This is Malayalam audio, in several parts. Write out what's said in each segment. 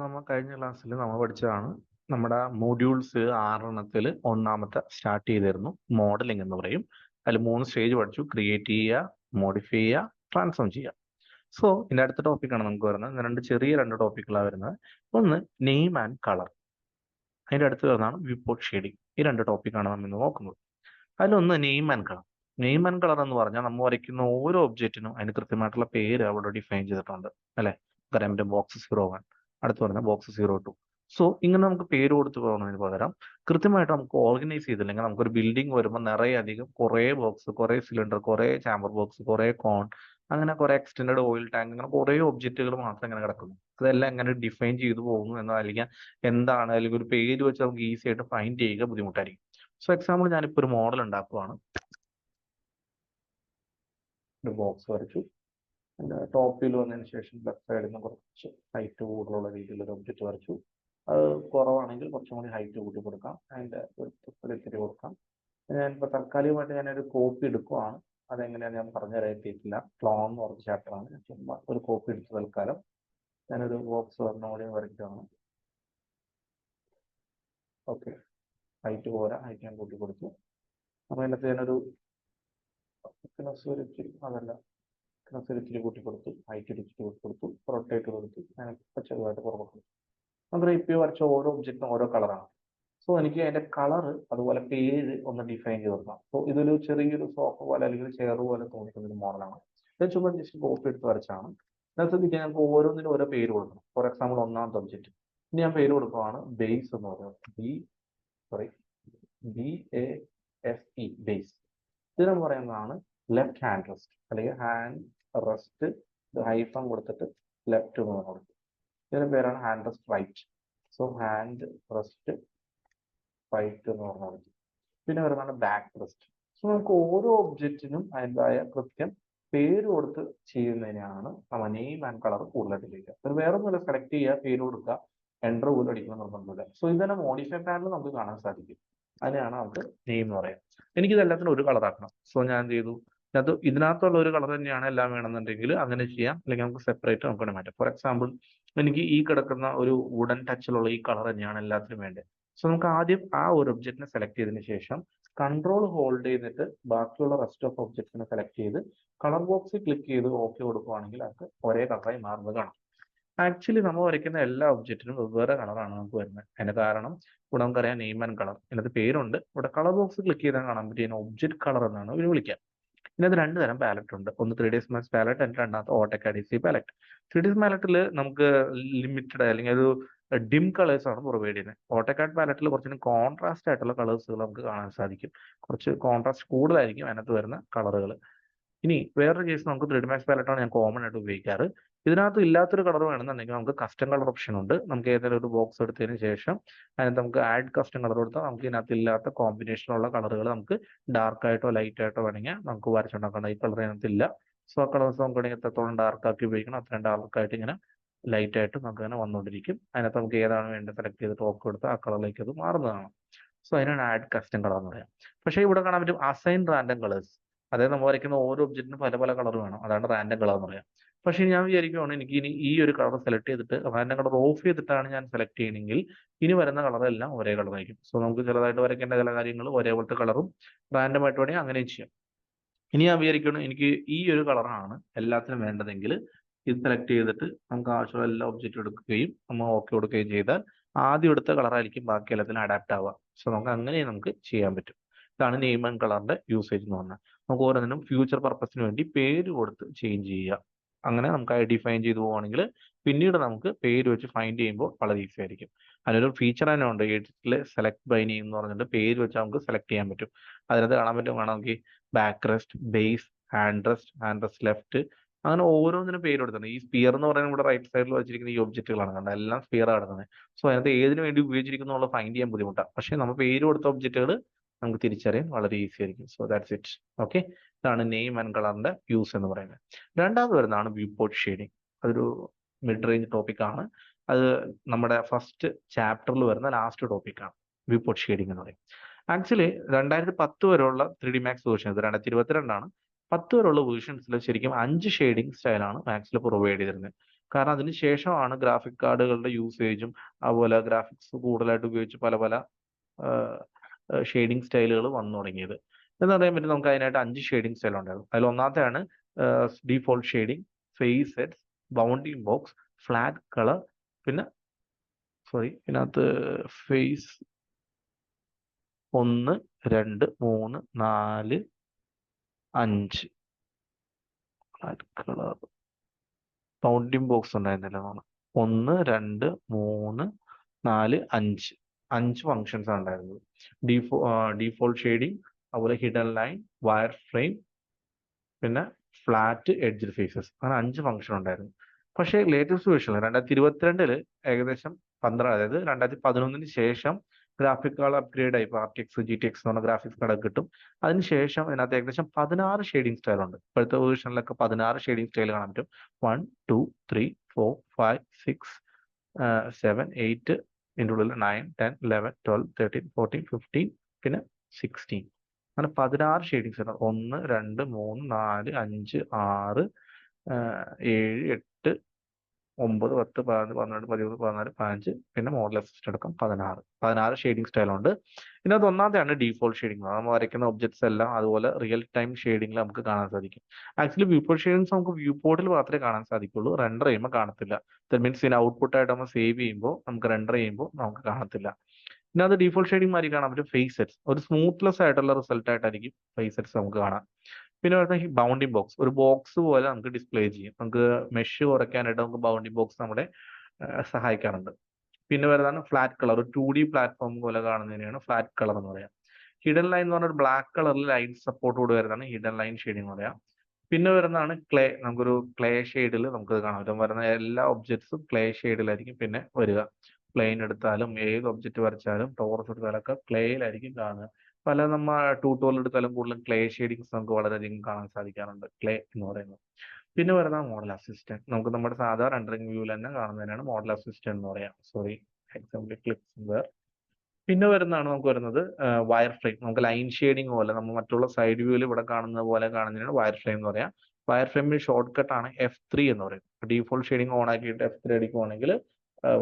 നമ്മൾ കഴിഞ്ഞ ക്ലാസ്സിൽ നമ്മൾ പഠിച്ചതാണ് നമ്മുടെ മൊഡ്യൂൾസ് 6 ഒന്നാമത്തെ സ്റ്റാർട്ട് ചെയ്തിരുന്നു മോഡലിംഗ് എന്ന് പറയും. അതിൽ 3 സ്റ്റേജ് പഠിച്ചു: ക്രിയേറ്റ് ചെയ്യുക, മോഡിഫൈ ചെയ്യുക, ട്രാൻസ്ഫോം ചെയ്യുക. സോ ഇതിന്റെ അടുത്ത ടോപ്പിക്കാണ് നമുക്ക് വരുന്നത്. രണ്ട് ടോപ്പിക്കുകളാണ് വരുന്നത്. ഒന്ന് നെയിം ആൻഡ് കളർ, അതിന്റെ അടുത്ത് വരുന്നതാണ് വ്യൂപോർട്ട് ഷെയ്ഡിങ്. ഈ 2 ടോപ്പിക്കാണ് നമ്മൾ ഇന്ന് നോക്കുന്നത്. അതിലൊന്ന് name and colour. Name and colour എന്ന് പറഞ്ഞാൽ നമ്മൾ വരയ്ക്കുന്ന ഓരോ ഒബ്ജക്റ്റിനും അതിന് കൃത്യമായിട്ടുള്ള പേര് അവിടെ ഡിഫൈൻ ചെയ്തിട്ടുണ്ട് അല്ലെ. കറന്റ് ബോക്സ് 01, അടുത്ത് പറഞ്ഞ ബോക്സ് 02. സോ ഇങ്ങനെ നമുക്ക് പേര് കൊടുത്ത് പോകുന്നതിന് പകരം കൃത്യമായിട്ട് നമുക്ക് ഓർഗനൈസ് ചെയ്തില്ലെങ്കിൽ നമുക്കൊരു ബിൽഡിംഗ് വരുമ്പോൾ നിറയെ അധികം കുറേ ബോക്സ്, കുറേ സിലിണ്ടർ, കുറേ ചാമ്പർ ബോക്സ്, കുറേ കോൺ, അങ്ങനെ കുറേ എക്സ്റ്റൻഡ് ഓയിൽ ടാങ്ക്, അങ്ങനെ കുറേ ഒബ്ജക്റ്റുകൾ മാത്രം ഇങ്ങനെ കിടക്കുന്നു. അതെല്ലാം എങ്ങനെ ഡിഫൈൻ ചെയ്തു പോകുന്നു എന്നോ അല്ലെങ്കിൽ എന്താണ്, അല്ലെങ്കിൽ ഒരു പേര് വെച്ച് നമുക്ക് ഈസി ആയിട്ട് ഫൈൻഡ് ചെയ്യുക ബുദ്ധിമുട്ടായിരിക്കും. സോ എക്സാമ്പിൾ ഞാനിപ്പോൾ ഒരു മോഡൽ ഉണ്ടാക്കുവാണ്. ഒരു ബോക്സ് വരച്ചു. അതിന്റെ ടോപ്പിൽ വന്നതിന് ശേഷം ലെഫ്റ്റ് സൈഡിൽ നിന്ന് കുറച്ച് ഹൈറ്റ് കൂടുതലുള്ള രീതിയിൽ ഒരു ഒബ്ജക്റ്റ് വരച്ചു. അത് കുറവാണെങ്കിൽ കുറച്ചും കൂടി ഹൈറ്റ് കൂട്ടി കൊടുക്കാം, അതിന്റെ ഇത്തിരി കൊടുക്കാം. ഞാനിപ്പോൾ താൽക്കാലികമായിട്ട് ഞാനൊരു കോപ്പി എടുക്കുവാണ്. അതെങ്ങനെയാണ് ഞാൻ പറഞ്ഞു തരാറ്റിയിട്ടില്ല. ക്ലോൺ എന്ന് പറഞ്ഞ ചാപ്റ്ററാണ്. ചുമ്മാ ഒരു കോപ്പി എടുത്ത് തൽക്കാലം ഞാനൊരു ബോക്സ് കൂടി വരയ്ക്കുകയാണ്. ഓക്കെ, ഹൈറ്റ് പോരാ, ഹൈറ്റ് ഞാൻ കൂട്ടി കൊടുത്തു. അപ്പോൾ അതിനകത്ത് ഞാനൊരു ഇത്തിരി കൂട്ടി കൊടുത്തു, ഹൈറ്റ് ഇടിച്ചിട്ട് കൊടുത്തു, റൊട്ടേറ്റ് കൊടുത്തു, ഞാൻ ചെറുതായിട്ട് പുറകെ കൊടുത്തു. നമുക്ക് ഇപ്പോൾ വരച്ച ഓരോ ഒബ്ജക്റ്റിനും ഓരോ കളറാണ്. സോ എനിക്ക് അതിന്റെ കളർ അതുപോലെ പേര് ഒന്ന് ഡിഫൈൻ ചെയ്ത് കൊടുക്കാം. സോ ഇതൊരു ചെറിയൊരു സോഫ പോലെ അല്ലെങ്കിൽ ചെയർ പോലെ തോന്നിക്കുന്ന ഒരു മോഡലാണ്. ഞാൻ ചുമ്മാ ജസ്റ്റ് കോപ്പി എടുത്ത് വരച്ചാണ്. ഞാൻ ശ്രദ്ധിക്കാൻ ഞങ്ങൾക്ക് ഓരോന്നിനും ഓരോ പേര് കൊടുക്കണം. ഫോർ എക്സാമ്പിൾ ഒന്നാമത്തെ ഒബ്ജക്റ്റ് ഇനി ഞാൻ പേര് കൊടുക്കുകയാണ് ബേസ് എന്ന് പറയുന്നത്. BASE, base. ഇതിന് പറയുന്നതാണ് ലെഫ്റ്റ് ഹാൻഡ് റെസ്റ്റ്, അല്ലെങ്കിൽ ഹാൻഡ് റെസ്റ്റ് ഹൈഫൺ കൊടുത്തിട്ട് ലെഫ്റ്റ് എന്ന് കൊടുക്കും. ഇതിന്റെ പേരാണ് hand rest right. So hand rest right എന്ന് പറഞ്ഞാൽ. പിന്നെ വരുന്നതാണ് ബാക്ക് റെസ്റ്റ്. സോ നമുക്ക് ഓരോ ഒബ്ജക്റ്റിനും അതിൻ്റെതായ കൃത്യം പേര് കൊടുത്ത് ചെയ്യുന്നതിനാണ് നമ്മൾ നെയിം ആൻഡ് കളർ കൂടുതലായിട്ട് ഉപയോഗിക്കുക. അത് വേറെ ഒന്നുമില്ല, സെലക്ട് ചെയ്യുക, പേര് കൊടുക്കുക, എൻ്റർ പോലും അടിക്കണം നിർബന്ധമില്ല. സോ ഇതന്നെ മോഡിഫൈ പാനൽ നമുക്ക് കാണാൻ സാധിക്കും. അതിനെയാണ് നമുക്ക് നെയിം എന്ന് പറയാം. എനിക്കിത് എല്ലാത്തിനും ഒരു കളർ ആക്കണം. സോ ഞാൻ എന്ത് ചെയ്തു, അത് ഇതിനകത്തുള്ള ഒരു കളർ തന്നെയാണ് എല്ലാം വേണമെന്നുണ്ടെങ്കിൽ അങ്ങനെ ചെയ്യാം, അല്ലെങ്കിൽ നമുക്ക് സെപ്പറേറ്റ് നമുക്ക് മാറ്റാം. ഫോർ എക്സാമ്പിൾ എനിക്ക് ഈ കിടക്കുന്ന ഒരു വുഡൻ ടച്ചിലുള്ള ഈ കളർ തന്നെയാണ് എല്ലാത്തിനും വേണ്ടത്. സോ നമുക്ക് ആദ്യം ആ ഒരു ഒബ്ജക്റ്റിനെ സെലക്ട് ചെയ്തതിന് ശേഷം കൺട്രോൾ ഹോൾഡ് ചെയ്തിട്ട് ബാക്കിയുള്ള റെസ്റ്റ് ഓഫ് ഒബ്ജക്റ്റിനെ സെലക്ട് ചെയ്ത് കളർ ബോക്സിൽ ക്ലിക്ക് ചെയ്ത് ഓക്കെ കൊടുക്കുകയാണെങ്കിൽ അത് ഒരേ കളറായി മാറുന്നത് കാണാം. ആക്ച്വലി നമ്മൾ വരയ്ക്കുന്ന എല്ലാ ഒബ്ജക്റ്റിനും വെവ്വേറെ കളറാണ് നമുക്ക് വരുന്നത്. അതിന്റെ കാരണം ഇവിടെ നമുക്കറിയാം നെയിം ആൻഡ് കളർ, ഇതിനകത്ത് പേരുണ്ട്. ഇവിടെ കളർ ബോക്സ് ക്ലിക്ക് ചെയ്താൽ കാണാൻ പറ്റിയ ഒബ്ജക്റ്റ് കളർ എന്നാണ് ഇവർ വിളിക്കുക. ഇതിനകത്ത് 2 തരം പാലറ്റ് ഉണ്ട്. ഒന്ന് 3D മാക്സ് പാലറ്റ്, ആൻഡ് രണ്ടാമത്തെ AutoCAD EC പാലറ്റ്. 3D പാലറ്റിൽ നമുക്ക് ലിമിറ്റഡ് അല്ലെങ്കിൽ ഒരു ഡിം കളേഴ്സ് ആണ് പ്രൊവൈഡ് ചെയ്യുന്നത്. AutoCAD പാലറ്റിൽ കുറച്ചും കോൺട്രാസ്റ്റ് ആയിട്ടുള്ള കളേഴ്സുകൾ നമുക്ക് കാണാൻ സാധിക്കും. കുറച്ച് കോൺട്രാസ്റ്റ് കൂടുതലായിരിക്കും അതിനകത്ത് വരുന്ന കളറുകൾ. ഇനി വേറൊരു കേസ് നമുക്ക് 3D മാക്സ് പാലറ്റാണ് ഞാൻ കോമൺ ആയിട്ട് ഉപയോഗിക്കാറ്. ഇതിനകത്ത് ഇല്ലാത്തൊരു കളർ വേണമെന്നുണ്ടെങ്കിൽ നമുക്ക് കസ്റ്റം കളർ ഓപ്ഷൻ ഉണ്ട്. നമുക്ക് ഏതെങ്കിലും ഒരു ബോക്സ് എടുത്തതിന് ശേഷം അതിനകത്ത് നമുക്ക് ആഡ് കസ്റ്റം കളർ കൊടുത്താൽ നമുക്ക് ഇതിനകത്ത് ഇല്ലാത്ത കോമ്പിനേഷനുള്ള കളറുകൾ നമുക്ക് ഡാർക്ക് ആയിട്ടോ ലൈറ്റ് ആയിട്ടോ വേണമെങ്കിൽ നമുക്ക് വരച്ചുണ്ടാക്കണം. ഈ കളർ ഇതിനകത്ത് ഇല്ല. സോ ആ കളേഴ്സ് നമുക്ക് വേണമെങ്കിൽ എത്രത്തോളം ഡാർക്ക് ആക്കി ഉപയോഗിക്കണം അത്രയും ഡാർക്ക് ആയിട്ട് ഇങ്ങനെ ലൈറ്റ് ആയിട്ട് നമുക്ക് ഇങ്ങനെ വന്നുകൊണ്ടിരിക്കും. അതിനകത്ത് നമുക്ക് ഏതാണ് വേണ്ടത് സെലക്ട് ചെയ്തിട്ട് ഓക്കെ കൊടുത്താൽ ആ കളറിലേക്ക് അത് മാറുന്നതാണ്. സോ അതിനാണ് ആഡ് കസ്റ്റം കളർ എന്ന് പറയാം. പക്ഷേ ഇവിടെ കാണാൻ പറ്റും അസൈൻ റാൻഡം കളേഴ്സ്. അതായത് നമ്മൾ വരയ്ക്കുന്ന ഓരോ ഒബ്ജക്റ്റിനും പല പല കളർ വേണം, അതാണ് റാൻഡം കളർ എന്ന് പറയാം. പക്ഷേ ഞാൻ വിചാരിക്കുകയാണ് എനിക്ക് ഇനി ഈ ഒരു കളർ സെലക്ട് ചെയ്തിട്ട് റാൻഡം കളർ ഓഫ് ചെയ്തിട്ടാണ് ഞാൻ സെലക്ട് ചെയ്യണമെങ്കിൽ ഇനി വരുന്ന കളറെല്ലാം ഒരേ കളറായിരിക്കും. സോ നമുക്ക് ചെറുതായിട്ട് വരയ്ക്കേണ്ട ചില കാര്യങ്ങൾ ഒരേപോലത്തെ കളറും റാൻഡം ആയിട്ട് വേണമെങ്കിൽ അങ്ങനെയും ചെയ്യാം. ഇനി ഞാൻ വിചാരിക്കണം എനിക്ക് ഈ ഒരു കളറാണ് എല്ലാത്തിനും വേണ്ടതെങ്കിൽ ഇത് സെലക്ട് ചെയ്തിട്ട് നമുക്ക് ആവശ്യമുള്ള എല്ലാ ഒബ്ജക്റ്റും എടുക്കുകയും നമ്മൾ ഓക്കെ കൊടുക്കുകയും ചെയ്താൽ ആദ്യം എടുത്ത കളറായിരിക്കും ബാക്കി എല്ലാത്തിനും അഡാപ്റ്റ് ആവുക. സോ നമുക്ക് അങ്ങനെ നമുക്ക് ചെയ്യാൻ പറ്റും. ഇതാണ് നെയിം ആൻഡ് കളറിന്റെ യൂസേജ് എന്ന് പറഞ്ഞാൽ. നമുക്ക് ഓരോന്നിനും ഫ്യൂച്ചർ പർപ്പസിന് വേണ്ടി പേര് കൊടുത്ത് ചേഞ്ച് ചെയ്യുക. അങ്ങനെ നമുക്ക് ഡിഫൈൻ ചെയ്തു പോവുകയാണെങ്കിൽ പിന്നീട് നമുക്ക് പേര് വെച്ച് ഫൈൻഡ് ചെയ്യുമ്പോൾ വളരെ ഈസി ആയിരിക്കും. അതിനൊരു ഫീച്ചർ തന്നെ ഉണ്ട്, എഡിറ്റിൽ സെലക്ട് ബൈ നെയിം എന്ന് പറഞ്ഞിട്ട് പേര് വെച്ച് നമുക്ക് സെലക്ട് ചെയ്യാൻ പറ്റും. അതിനകത്ത് കാണാൻ പറ്റും വേണമെങ്കിൽ back rest, base, hand rest left, അങ്ങനെ ഓരോന്നിനും പേര് കൊടുത്തിട്ടുണ്ട്. ഈ സ്പിയർ എന്ന് പറയുന്നത് ഇവിടെ റൈറ്റ് സൈഡിൽ വെച്ചിരിക്കുന്ന ഈ ഒബ്ജക്റ്റുകളാണ് കണ്ടത്, എല്ലാം സ്പിയർ കിടക്കുന്നത്. സോ അതിനകത്ത് ഏതിനു വേണ്ടി ഉപയോഗിച്ചിരിക്കുന്നുള്ള ഫൈൻഡ് ചെയ്യാൻ ബുദ്ധിമുട്ടാണ്. പക്ഷേ നമ്മൾ പേര് കൊടുത്ത ഒബ്ജക്റ്റുകൾ നമുക്ക് തിരിച്ചറിയാൻ വളരെ ഈസി ആയിരിക്കും. So that's it. ഓക്കെ, ഇതാണ് നെയിം ആൻഡ് കളറിന്റെ യൂസ് എന്ന് പറയുന്നത്. രണ്ടാമത് വരുന്നതാണ് വ്യൂപോർട്ട് ഷെയ്ഡിങ്. അതൊരു മിഡ് റേഞ്ച് ടോപ്പിക്കാണ്. അത് നമ്മുടെ ഫസ്റ്റ് ചാപ്റ്ററിൽ വരുന്ന ലാസ്റ്റ് ടോപ്പിക്കാണ് വ്യൂപോർട്ട് ഷെയ്ഡിങ് എന്ന് പറയും. ആക്ച്വലി 2010 വരെയുള്ള 3D മാക്സ് വേർഷൻ, ഇത് 2022 10 വരെയുള്ള വേർഷൻസിൽ ശരിക്കും 5 ഷെയ്ഡിങ് സ്റ്റൈലാണ് മാക്സിൽ പ്രൊവൈഡ് ചെയ്തിരുന്നത്. കാരണം അതിന് ശേഷമാണ് ഗ്രാഫിക് കാർഡുകളുടെ യൂസേജും അതുപോലെ ഗ്രാഫിക്സ് കൂടുതലായിട്ട് ഉപയോഗിച്ച് പല പല ഷെയ്ഡിങ് സ്റ്റൈലുകൾ വന്നു തുടങ്ങിയത്. എന്ന് പറയാൻ പറ്റും നമുക്ക് അതിനായിട്ട് 5 ഷെയ്ഡിങ് സ്റ്റൈൽ ഉണ്ടായിരുന്നു. അതിൽ ഒന്നാമത്തെയാണ് default shading, face sets, bounding box, flat colour, പിന്നെ ഇതിനകത്ത് face 1, 2, 3, 4, 5 flat colour, bounding box ഉണ്ടായിരുന്നില്ല. 1, 2, 3, 4, 5 ഫങ്ഷൻസ് ഉണ്ടായിരുന്നത്. ഡീഫോൾട്ട് ഷെയ്ഡിങ്, അതുപോലെ ഹിഡൻ ലൈൻ, വയർ ഫ്രെയിം, പിന്നെ ഫ്ലാറ്റ് എഡ്ജ് ഫേസസ്, അങ്ങനെ 5 ഫംഗ്ഷൻ ഉണ്ടായിരുന്നു. പക്ഷേ ലേറ്റസ്റ്റ് വേർഷനിൽ 2022 ഏകദേശം 12, അതായത് 2011 ശേഷം ഗ്രാഫിക് കാർഡ് അപ്ഗ്രേഡ് ആയി. RTX GTX എന്ന് പറഞ്ഞ ഗ്രാഫിക്സ് കാർഡ് കിട്ടും. അതിനുശേഷം ഇതിനകത്ത് ഏകദേശം 16 ഷെയ്ഡിങ് സ്റ്റൈൽ ഉണ്ട്. ഇപ്പോഴത്തെ വേർഷനിലൊക്കെ 16 ഷെയ്ഡിങ് സ്റ്റൈൽ കാണാൻ പറ്റും. 1, 2, 3, 4, 5, 6, 7, 8, ഇതിൻ്റെ ഉള്ളിൽ 9, 10, 11, 12, 13, 14, 15, പിന്നെ 16, അങ്ങനെ 16 ഷെയ്ഡിങ്സ് ഉണ്ട്. 1, 2, 3, 4, 5, 6, 7, 8, 9, 10, 11, 12, 13, 14, 15, പിന്നെ മോഡൽ അസിസ്റ്റ് അടക്കം 16 ഷെയ്ഡിങ് സ്റ്റൈൽ ഉണ്ട്. ഇതിനകത്ത് ഒന്നാമത്തെയാണ് ഡീഫോൾട്ട് ഷെയ്ഡിങ്. നമ്മൾ വരയ്ക്കുന്ന ഒബ്ജക്ട്സ് എല്ലാം അതുപോലെ റിയൽ ടൈം ഷെയ്ഡിങ്ങിൽ നമുക്ക് കാണാൻ സാധിക്കും. ആക്ച്വലി വ്യൂ പോർട്ട് ഷെയ്ഡിങ്സ് നമുക്ക് വ്യൂ പോർട്ടിൽ മാത്രമേ കാണാൻ സാധിക്കുള്ളൂ, റെൻഡർ ചെയ്യുമ്പോൾ കാണത്തില്ല. ദാറ്റ് മീൻസ് ഇതിന് ഔട്ട്പുട്ട് ആയിട്ട് നമ്മൾ സേവ് ചെയ്യുമ്പോൾ നമുക്ക് റെൻഡർ ചെയ്യുമ്പോൾ നമുക്ക് കാണത്തില്ല. ഇതിനകത്ത് ഡീഫോൾട്ട് ഷെയ്ഡിങ് മാറി കാണാൻ പറ്റും. ഫേസ് സെറ്റ്സ് ഒരു സ്മൂത്ത്ലെസ് ആയിട്ടുള്ള റിസൾട്ട് ആയിട്ടായിരിക്കും ഫേസ് സെറ്റ്സ് നമുക്ക് കാണാം. പിന്നെ വരുന്ന ഈ ബൗണ്ടിങ് ബോക്സ്, ഒരു ബോക്സ് പോലെ നമുക്ക് ഡിസ്പ്ലേ ചെയ്യും. നമുക്ക് മെഷ് കുറയ്ക്കാനായിട്ട് നമുക്ക് ബൗണ്ടിങ് ബോക്സ് നമ്മുടെ സഹായിക്കാറുണ്ട്. പിന്നെ വരുന്നതാണ് ഫ്ലാറ്റ് കളർ, ഒരു 2D പ്ലാറ്റ്ഫോം പോലെ കാണുന്നതിനെയാണ് ഫ്ലാറ്റ് കളർ എന്ന് പറയാം. ഹിഡൻ ലൈൻ എന്ന് പറഞ്ഞ ഒരു ബ്ലാക്ക് കളറിൽ ലൈൻ സപ്പോർട്ട് കൂടി വരുന്നതാണ് ഹിഡൻ ലൈൻ ഷെയ്ഡിങ് എന്ന് പറയാം. പിന്നെ വരുന്നതാണ് ക്ലേ, നമുക്കൊരു ക്ലേ ഷെയ്ഡിൽ നമുക്ക് കാണാൻ പറ്റും. വരുന്ന എല്ലാ ഒബ്ജക്ട്സും ക്ലേ ഷെയ്ഡിലായിരിക്കും പിന്നെ വരിക. പ്ലെയിൻ എടുത്താലും ഏത് ഒബ്ജക്റ്റ് വരച്ചാലും ടോറസ് എടുത്താലും ഒക്കെ ക്ലേയിലായിരിക്കും കാണുക. പല നമ്മൾ ട്യൂട്ടോറിയൽ എടുത്താലും കൂടുതലും ക്ലേ ഷെയ്ഡിങ്സ് നമുക്ക് വളരെയധികം കാണാൻ സാധിക്കാറുണ്ട്, ക്ലേ എന്ന് പറയുന്നത്. പിന്നെ വരുന്ന മോഡൽ അസിസ്റ്റന്റ്, നമുക്ക് നമ്മുടെ സാധാ റെൻഡറിംഗ് വ്യൂവിൽ തന്നെ കാണുന്നതിനാണ് മോഡൽ അസിസ്റ്റന്റ് എന്ന് പറയാം. Example clicks. പിന്നെ വരുന്നതാണ് നമുക്ക് വരുന്നത് വയർ ഫ്രെയിം. നമുക്ക് ലൈൻ ഷെയ്ഡിങ് പോലെ നമ്മൾ മറ്റുള്ള സൈഡ് വ്യൂവിൽ ഇവിടെ കാണുന്നത് പോലെ കാണുന്നതിനാണ് വയർ ഫ്രെയിം എന്ന് പറയാം. വയർ ഫ്രെയിമിന് ഷോർട്ട് കട്ടാണ് F3 എന്ന് പറയും. ഡീഫോൾട്ട് ഷെയ്ഡിങ് ഓൺ ആക്കിയിട്ട് F3 അടിക്കുവാണെങ്കിൽ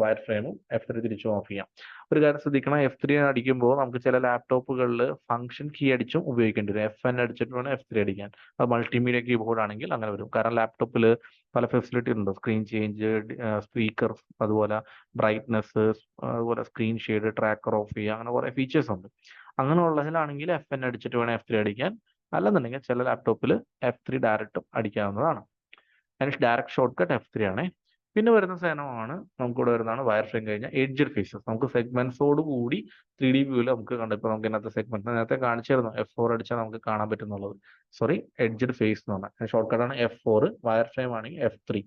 വയർ ഫ്രെയിമും F3 തിരിച്ചും ഓഫ് ചെയ്യാം. ഒരു കാര്യം ശ്രദ്ധിക്കണം, F3 അടിക്കുമ്പോൾ നമുക്ക് ചില ലാപ്ടോപ്പുകളിൽ ഫംഗ്ഷൻ കീ അടിച്ചും ഉപയോഗിക്കേണ്ടി വരും. FN അടിച്ചിട്ട് വേണം F3 അടിക്കാൻ. അത് മൾട്ടിമീഡിയ കീബോർഡ് ആണെങ്കിൽ അങ്ങനെ വരും. കാരണം ലാപ്ടോപ്പിൽ പല ഫെസിലിറ്റി ഉണ്ട്, സ്ക്രീൻ ചേഞ്ച്, സ്പീക്കർ, അതുപോലെ ബ്രൈറ്റ്നസ്, അതുപോലെ സ്ക്രീൻ ഷെയ്ഡ്, ട്രാക്കർ ഓഫ് ചെയ്യുക, അങ്ങനെ കുറെ ഫീച്ചേഴ്സ് ഉണ്ട്. അങ്ങനെ ഉള്ളതിലാണെങ്കിൽ FN അടിച്ചിട്ട് വേണം F3 അടിക്കാൻ. അല്ലെന്നുണ്ടെങ്കിൽ ചില ലാപ്ടോപ്പിൽ F3 ഡയറക്റ്റും അടിക്കാവുന്നതാണ്. അതിന് ഡയറക്റ്റ് ഷോർട്ട് കട്ട് F3 ആണ്. പിന്നെ വരുന്ന സാധനമാണ് നമുക്കിവിടെ വരുന്നതാണ് വയർ ഫ്രെയിം കഴിഞ്ഞാൽ എഡ്ജ് ഫേസസ്. നമുക്ക് സെഗ്മെന്റ്സോട് കൂടി 3D വ്യൂവിൽ നമുക്ക് കണ്ടപ്പോൾ നമുക്ക് ഇതിനകത്ത് സെഗ്മെന്റ് നേരത്തെ കാണിച്ചിരുന്നു. F4 അടിച്ചാൽ നമുക്ക് കാണാൻ പറ്റുന്നുള്ളത്. എഡ്ജ് ഫേസ് എന്ന് പറഞ്ഞാൽ ഷോർട്ട് കട്ടാണ് F4. വയർ ഫ്രെയിം ആണെങ്കിൽ F3.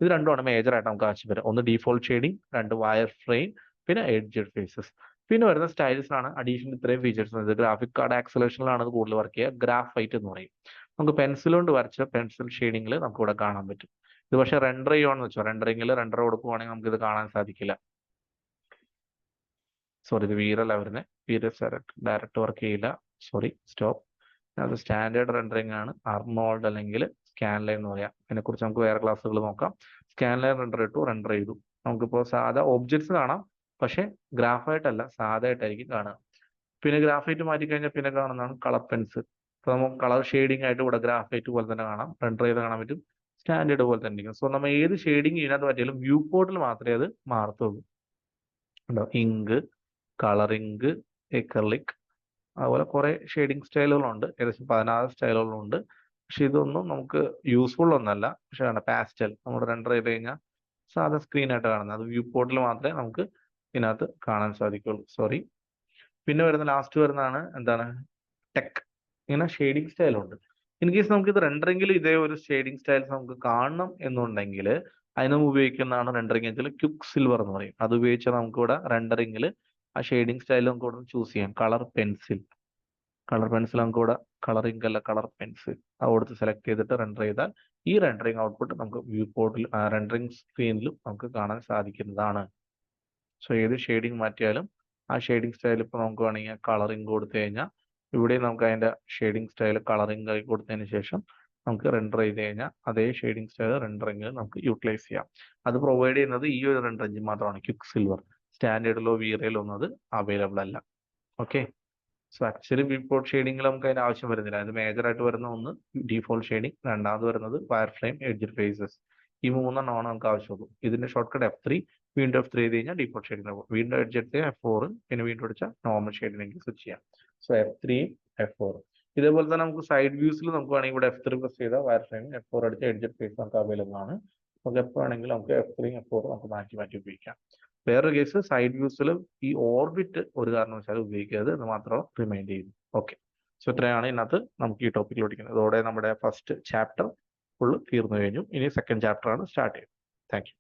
ഇത് രണ്ടുമാണ് മേജർ ആയിട്ട് നമുക്ക് ആവശ്യപ്പെടുക. ഒന്ന് ഡീഫോൾട്ട് ഷെയ്ഡിങ്, 2 വയർ ഫ്രെയിം, പിന്നെ എഡ്ജ് ഫേസസ്. പിന്നെ വരുന്ന സ്റ്റൈൽസിലാണ് അഡീഷണൽ ഇത്രയും ഫീച്ചേഴ്സ്. ഗ്രാഫിക് കാർഡ് ആക്സലേഷനിലാണ് ഇത് കൂടുതൽ വർക്ക് ചെയ്യുക. ഗ്രാഫൈറ്റ് എന്ന് പറയും. നമുക്ക് പെൻസിൽ കൊണ്ട് വരച്ച പെൻസിൽ ഷെയ്ഡിങ്ങിൽ നമുക്ക് ഇവിടെ കാണാൻ പറ്റും. ഇത് പക്ഷേ റെൻഡർ ചെയ്യുവാണെന്ന് വെച്ചോ, റെൻഡറിങ്ങിൽ റെൻഡർ കൊടുക്കുവാണെങ്കിൽ നമുക്ക് ഇത് കാണാൻ സാധിക്കില്ല. ഇത് വീറല്ല വരുന്നത്, വീരസ് ഡയറക്റ്റ് വർക്ക് ചെയ്യില്ല. സ്റ്റോപ്പ്. അത് സ്റ്റാൻഡേർഡ് റെൻഡറിങ് ആണ്. അർമോൾഡ് അല്ലെങ്കിൽ സ്കാൻലൈൻ എന്ന് പറയാം. അതിനെക്കുറിച്ച് നമുക്ക് വേറെ ക്ലാസ്സുകൾ നോക്കാം. സ്കാൻലൈൻ റെൻഡർ ചെയ്തു. നമുക്കിപ്പോൾ സാധാ ഒബ്ജക്ട്സ് കാണാം, പക്ഷേ ഗ്രാഫായിട്ടല്ല, സാധാ ആയിട്ടായിരിക്കും കാണുക. പിന്നെ ഗ്രാഫൈറ്റ് മാറ്റിക്കഴിഞ്ഞാൽ പിന്നെ കാണുന്നതാണ് കളർ പെൻസിൽ. അപ്പോൾ നമുക്ക് കളർ ഷെയ്ഡിങ് ആയിട്ട് ഇവിടെ ഗ്രാഫൈറ്റ് പോലെ തന്നെ കാണാം, റെൻഡർ ചെയ്ത് കാണാൻ പറ്റും. സ്റ്റാൻഡേർഡ് പോലെ തന്നെ ഇരിക്കും. നമ്മൾ ഏത് ഷെയ്ഡിങ് ഇതിനകത്ത് പറ്റിയാലും വ്യൂ പോർട്ടിൽ മാത്രമേ അത് മാറത്തുള്ളൂ. ഇങ്ക്, കളറിങ്ക്, എക്കർലിക്, അതുപോലെ കുറെ ഷെയ്ഡിങ് സ്റ്റൈലുകളുണ്ട്. ഏകദേശം 16 സ്റ്റൈലുകളുണ്ട്. പക്ഷെ ഇതൊന്നും നമുക്ക് യൂസ്ഫുൾ ഒന്നല്ല. പക്ഷെ പാസ്റ്റൽ നമ്മൾ റെൻഡർ ചെയ്ത് കഴിഞ്ഞാൽ സാധാ സ്ക്രീനായിട്ട് കാണുന്നത്, അത് വ്യൂ പോർട്ടിൽ മാത്രമേ നമുക്ക് ഇതിനകത്ത് കാണാൻ സാധിക്കുള്ളൂ. പിന്നെ വരുന്ന ലാസ്റ്റ് വരുന്നതാണ് എന്താണ് ടെക്. ഇങ്ങനെ ഷെയ്ഡിങ് സ്റ്റൈലുണ്ട്. ഇൻ കേസ് നമുക്ക് ഇത് റെൻഡറിംഗിൽ ഇതേ ഒരു ഷെയ്ഡിങ് സ്റ്റൈൽസ് നമുക്ക് കാണണം എന്നുണ്ടെങ്കിൽ അതിന് ഉപയോഗിക്കുന്നതാണ് റെൻഡറിംഗ് എഞ്ചിൽ ക്വിക്ക് സിൽവർ എന്ന് പറയും. അത് ഉപയോഗിച്ചാൽ നമുക്ക് ഇവിടെ റെൻഡറിംഗിൽ ആ ഷെയ്ഡിങ് സ്റ്റൈൽ നമുക്ക് ഇവിടെ ചൂസ് ചെയ്യാം. കളർ പെൻസിൽ നമുക്ക് ഇവിടെ കളറിംഗ് അല്ല, കളർ പെൻസിൽ അത് കൊടുത്ത് സെലക്ട് ചെയ്തിട്ട് റെൻഡർ ചെയ്താൽ ഈ റെൻഡറിംഗ് ഔട്ട്പുട്ട് നമുക്ക് വ്യൂ പോർട്ടിൽ റെൻഡറിംഗ് സ്ക്രീനിലും നമുക്ക് കാണാൻ സാധിക്കുന്നതാണ്. ഏത് ഷെയ്ഡിങ് മാറ്റിയാലും ആ ഷെയ്ഡിങ് സ്റ്റൈൽ ഇപ്പോൾ നമുക്ക് വേണമെങ്കിൽ കളറിംഗ് കൊടുത്തു കഴിഞ്ഞാൽ ഇവിടെ നമുക്ക് അതിന്റെ ഷെയ്ഡിങ് സ്റ്റൈൽ കളറിംഗ് ആയി കൊടുത്തതിന് ശേഷം നമുക്ക് റെൻഡർ ചെയ്ത് കഴിഞ്ഞാൽ അതേ ഷെയ്ഡിങ് സ്റ്റൈൽ റെൻഡറിങ് നമുക്ക് യൂട്ടിലൈസ് ചെയ്യാം. അത് പ്രൊവൈഡ് ചെയ്യുന്നത് ഈ ഒരു റെൻഡർ എഞ്ചിൻ മാത്രമാണ്, ക്വിക്ക് സിൽവർ. സ്റ്റാൻഡേർഡിലോ വീറയിലോ ഒന്നും അത് അവൈലബിൾ അല്ല. ഓക്കെ, സോ ആക്ച്വലി വിപ്പോർട്ട് ഷെയ്ഡിങ്ങിൽ നമുക്ക് അതിന് ആവശ്യം വരുന്നില്ല. അത് മേജർ ആയിട്ട് വരുന്ന ഒന്ന് ഡീഫോൾട്ട് ഷെയ്ഡിങ്, രണ്ടാമത് വരുന്നത് വയർ ഫ്രെയിം എഡ്ജ് ഫേസസ്. ഈ മൂന്നെണ്ണമാണ് നമുക്ക് ആവശ്യമുള്ളൂ. ഇതിന്റെ ഷോർട്ട് കട്ട് F3, വീണ്ടും F3 ചെയ്ത് കഴിഞ്ഞാൽ ഡീഫോൾട്ട് ഷെയ്ഡിങ് ആവും. വീണ്ടും എഡ്ജ് എടുത്ത് F4, പിന്നെ വീണ്ടും അടിച്ചാൽ നോർമൽ ഷെയ്ഡിലേക്ക് സ്വിച്ച് ചെയ്യാം. So F3, F4. ഇതേപോലെ തന്നെ നമുക്ക് സൈഡ് വ്യൂസിൽ നമുക്ക് വേണമെങ്കിൽ ഇവിടെ F3 പ്രസ് ചെയ്താൽ വയർ ഫ്രെയിം, F4 അടിച്ച എഡ്ജ് ഫേസ് നമുക്ക് അവൈലബിൾ ആണ്. നമുക്ക് എപ്പോൾ വേണമെങ്കിലും നമുക്ക് F3, F4 നമുക്ക് മാറ്റി മാറ്റി ഉപയോഗിക്കാം. വേറൊരു കേസ് സൈഡ് വ്യൂസിൽ ഈ ഓർബിറ്റ് ഒരു കാരണവശാലും ഉപയോഗിക്കരുത് എന്ന് മാത്രം റിമൈൻഡ് ചെയ്യുന്നു. ഓക്കെ, സോ ഇത്രയാണ് ഇതിനകത്ത് നമുക്ക് ഈ ടോപ്പിക്കിൽ പഠിക്കുന്നത്. ഇതോടെ നമ്മുടെ ഫസ്റ്റ് ചാപ്റ്റർ ഫുള്ള് തീർന്നു കഴിഞ്ഞു. ഇനി സെക്കൻഡ് ചാപ്റ്റർ ആണ് സ്റ്റാർട്ട് ചെയ്യുന്നത്. Thank you.